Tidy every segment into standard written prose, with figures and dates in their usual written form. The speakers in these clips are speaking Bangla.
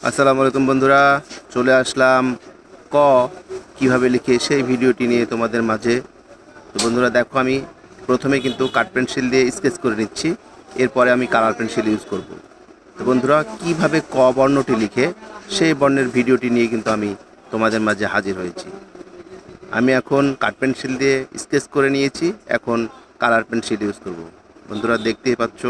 আসসালামু আলাইকুম বন্ধুরা, চলে আসলাম ক কিভাবে লিখে সেই ভিডিওটি নিয়ে তোমাদের মাঝে। তো বন্ধুরা দেখো, আমি প্রথমে কিন্তু কাঠ পেন্সিল দিয়ে স্কেচ করে নিচ্ছি, এরপরে আমি কালার পেন্সিল ইউজ করব। তো বন্ধুরা, কিভাবে ক বর্ণটি লিখে সেই বর্ণের ভিডিওটি নিয়ে কিন্তু আমি তোমাদের মাঝে হাজির হয়েছি। আমি এখন কাঠ পেন্সিল দিয়ে স্কেচ করে নিয়েছি, এখন কালার পেন্সিল ইউজ করব। বন্ধুরা দেখতেই পাচ্ছ,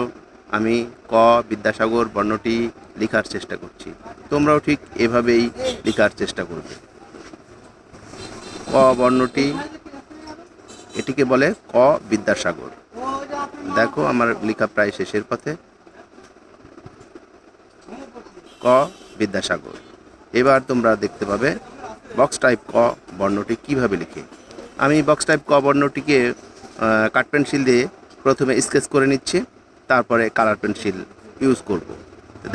আমি ক বিদ্যাসাগর বর্ণটি লেখার চেষ্টা করছি। তোমরাও ঠিক এভাবেই লেখার চেষ্টা করবে। ক বর্ণটি, এটিকে বলে ক বিদ্যাসাগর। দেখো, আমার লেখা প্রায় শেষের পথে। ক বিদ্যাসাগর। এবার তোমরা দেখতে পাবে বক্স টাইপ ক বর্ণটি কিভাবে লিখে। আমি বক্স টাইপ ক বর্ণটিকে কাঠ পেন্সিল দিয়ে প্রথমে স্কেচ করে নিচ্ছি, তারপরে কালার পেন্সিল ইউজ করব।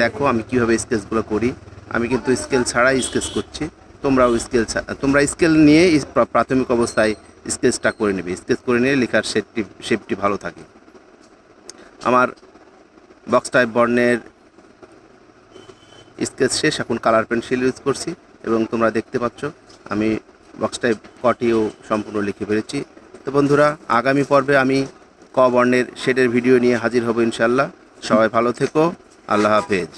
দেখো আমি কিভাবে স্কেচগুলো করি। আমি কিন্তু স্কেল ছাড়াই স্কেচ করছি। তোমরা স্কেল নিয়ে প্রাথমিক অবস্থায় স্কেচটা করে নেবে। স্কেচ করে নিয়ে লেখার শেপটি ভালো থাকে। আমার বক্স টাইপ বর্ণের স্কেচ শেষ, এখন কালার পেন্সিল ইউজ করছি এবং তোমরা দেখতে পাচ্ছ আমি বক্স টাইপ কটিও সম্পূর্ণ লিখে ফেলেছি। তো বন্ধুরা, আগামী পর্বে আমি ক বর্ণের শেডের ভিডিও নিয়ে হাজির হব ইনশাল্লাহ। সবাই ভালো থেকো। আল্লাহ হাফেজ।